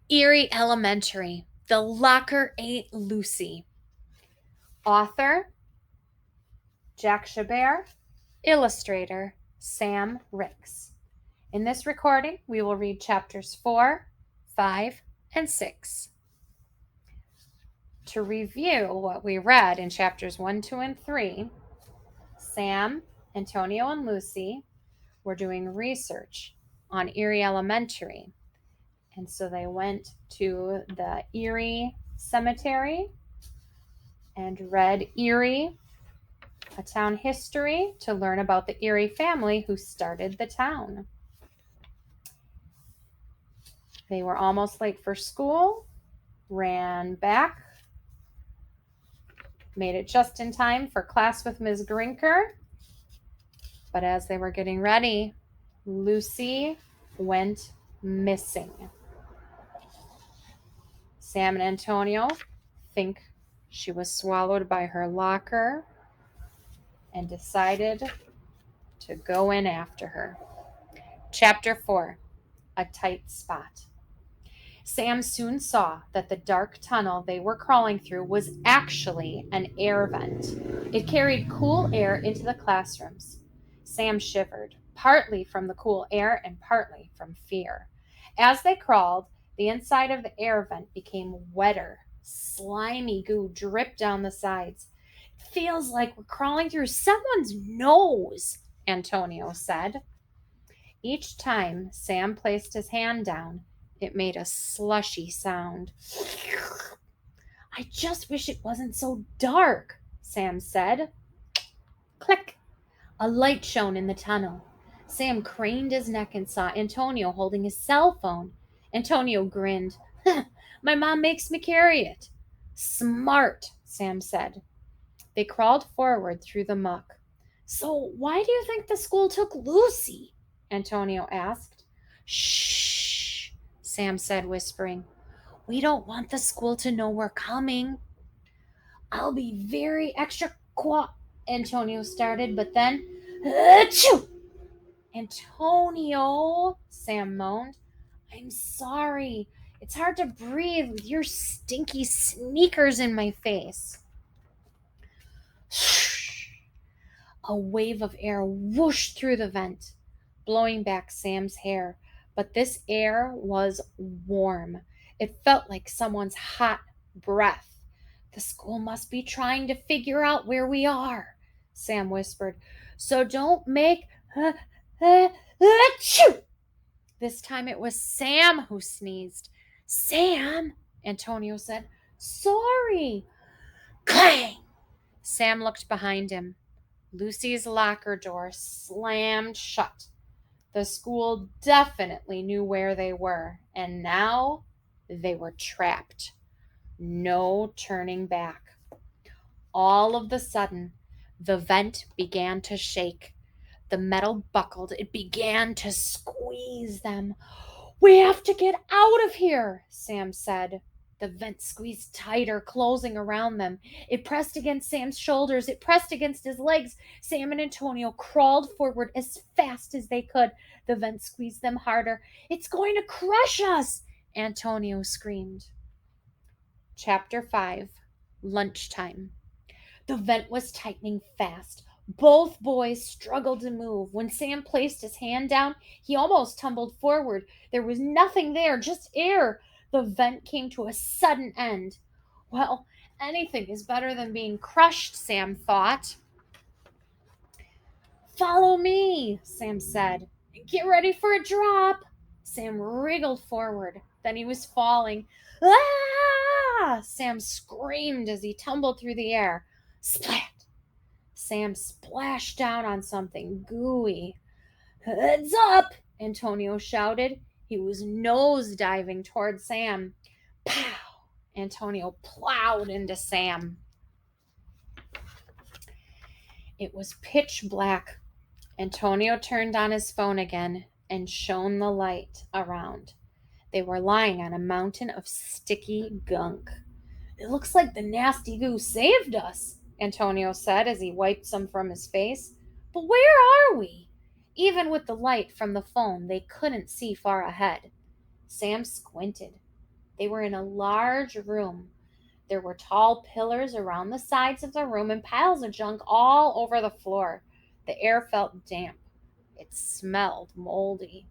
Eerie Elementary. The Locker Ate Lucy. Author Jack Chabert. Illustrator Sam Ricks. In this recording, we will read chapters 4, 5, and 6. To review what we read in chapters 1, 2, and 3, Sam, Antonio, and Lucy were doing research on Eerie Elementary. And so they went to the Eerie Cemetery and read Eerie, a town history, to learn about the Eerie family who started the town. They were almost late for school, ran back, made it just in time for class with Ms. Grinker. But as they were getting ready, Lucy went missing. Sam and Antonio think she was swallowed by her locker and decided to go in after her. Chapter 4, A Tight Spot. Sam soon saw that the dark tunnel they were crawling through was actually an air vent. It carried cool air into the classrooms. Sam shivered, partly from the cool air and partly from fear. As they crawled, the inside of the air vent became wetter. Slimy goo dripped down the sides. It feels like we're crawling through someone's nose, Antonio said. Each time Sam placed his hand down, it made a slushy sound. I just wish it wasn't so dark, Sam said. Click! A light shone in the tunnel. Sam craned his neck and saw Antonio holding his cell phone. Antonio grinned. My mom makes me carry it. Smart, Sam said. They crawled forward through the muck. So why do you think the school took Lucy? Antonio asked. Shh, Sam said, whispering. We don't want the school to know we're coming. I'll be very extra quiet, Antonio started, but then, achoo! Antonio, Sam moaned. I'm sorry. It's hard to breathe with your stinky sneakers in my face. A wave of air whooshed through the vent, blowing back Sam's hair. But this air was warm. It felt like someone's hot breath. The school must be trying to figure out where we are, Sam whispered. So don't make achoo! This time it was Sam who sneezed. Sam, Antonio said. Sorry. Clang! Sam looked behind him. Lucy's locker door slammed shut. The school definitely knew where they were, and now they were trapped. No turning back. All of the sudden, the vent began to shake. The metal buckled. It began to squeeze them. We have to get out of here, Sam said. The vent squeezed tighter, closing around them. It pressed against Sam's shoulders. It pressed against his legs. Sam and Antonio crawled forward as fast as they could. The vent squeezed them harder. It's going to crush us, Antonio screamed. Chapter 5, Lunchtime. The vent was tightening fast. Both boys struggled to move. When Sam placed his hand down, he almost tumbled forward. There was nothing there, just air. The vent came to a sudden end. Well, anything is better than being crushed, Sam thought. Follow me, Sam said. Get ready for a drop. Sam wriggled forward. Then he was falling. Ah! Sam screamed as he tumbled through the air. Splat! Sam splashed down on something gooey. Heads up! Antonio shouted. He was nose diving toward Sam. Pow! Antonio plowed into Sam. It was pitch black. Antonio turned on his phone again and shone the light around. They were lying on a mountain of sticky gunk. It looks like the nasty goo saved us, Antonio said as he wiped some from his face. But where are we? Even with the light from the phone, they couldn't see far ahead. Sam squinted. They were in a large room. There were tall pillars around the sides of the room and piles of junk all over the floor. The air felt damp. It smelled moldy.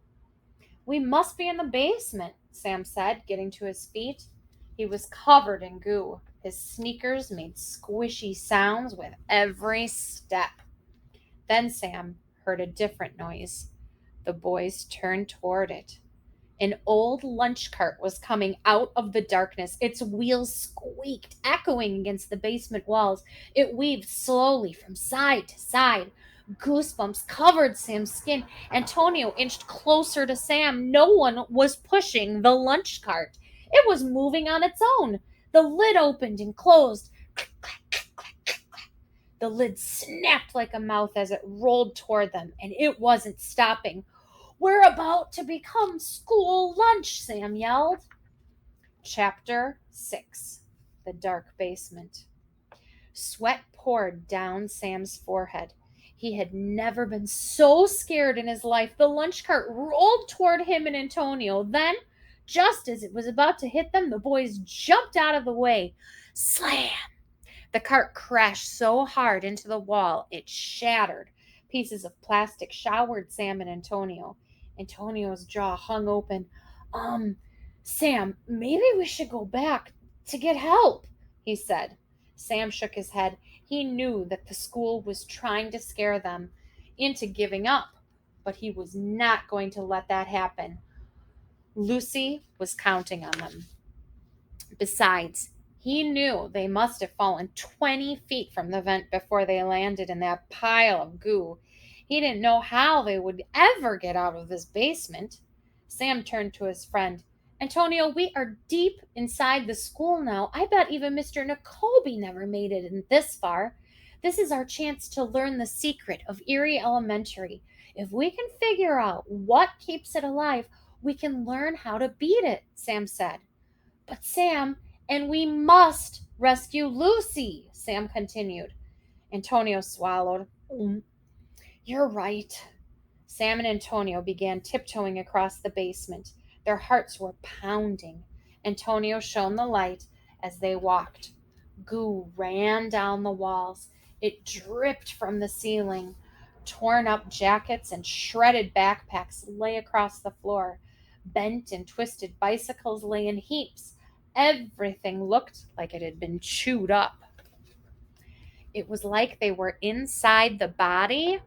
We must be in the basement, Sam said, getting to his feet. He was covered in goo. His sneakers made squishy sounds with every step. Then Sam heard a different noise. The boys turned toward it. An old lunch cart was coming out of the darkness. Its wheels squeaked, echoing against the basement walls. It weaved slowly from side to side. Goosebumps covered Sam's skin. Antonio inched closer to Sam. No one was pushing the lunch cart. It was moving on its own. The lid opened and closed. The lid snapped like a mouth as it rolled toward them, and it wasn't stopping. "We're about to become school lunch," Sam yelled. Chapter 6. The Dark Basement. Sweat poured down Sam's forehead. He had never been so scared in his life. The lunch cart rolled toward him and Antonio. Then, just as it was about to hit them, the boys jumped out of the way. Slam! The cart crashed so hard into the wall it shattered. Pieces of plastic showered Sam and Antonio. Antonio's jaw hung open. Um, Sam, maybe we should go back to get help, he said. Sam shook his head. He knew that the school was trying to scare them into giving up, but he was not going to let that happen. Lucy was counting on them. Besides, he knew they must have fallen 20 feet from the vent before they landed in that pile of goo. He didn't know how they would ever get out of this basement. Sam turned to his friend. "Antonio, we are deep inside the school now. I bet even Mr. Nakobe never made it in this far. This is our chance to learn the secret of Eerie Elementary. If we can figure out what keeps it alive, we can learn how to beat it," Sam said. "But Sam, and we must rescue Lucy," Sam continued. Antonio swallowed. "You're right." Sam and Antonio began tiptoeing across the basement. Their hearts were pounding. Antonio shone the light as they walked. Goo ran down the walls. It dripped from the ceiling. Torn up jackets and shredded backpacks lay across the floor. Bent and twisted bicycles lay in heaps. Everything looked like it had been chewed up. It was like they were inside the body,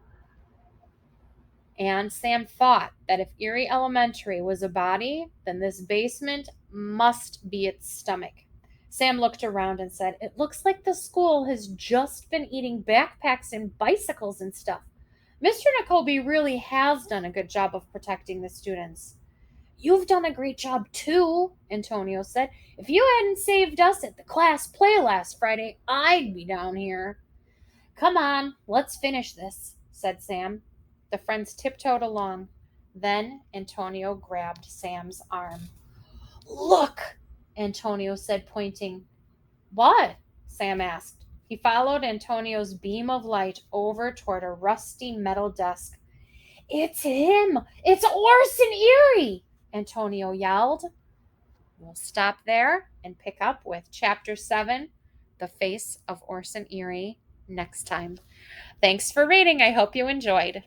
and Sam thought that if Eerie Elementary was a body, then this basement must be its stomach. Sam looked around and said, "It looks like the school has just been eating backpacks and bicycles and stuff. Mr. Nakobe really has done a good job of protecting the students." "You've done a great job too," Antonio said. "If you hadn't saved us at the class play last Friday, I'd be down here." "Come on, let's finish this," said Sam. The friends tiptoed along. Then Antonio grabbed Sam's arm. "Look," Antonio said, pointing. "What?" Sam asked. He followed Antonio's beam of light over toward a rusty metal desk. "It's him! It's Orson Eerie!" Antonio yelled. We'll stop there and pick up with Chapter 7, The Face of Orson Eerie, next time. Thanks for reading. I hope you enjoyed.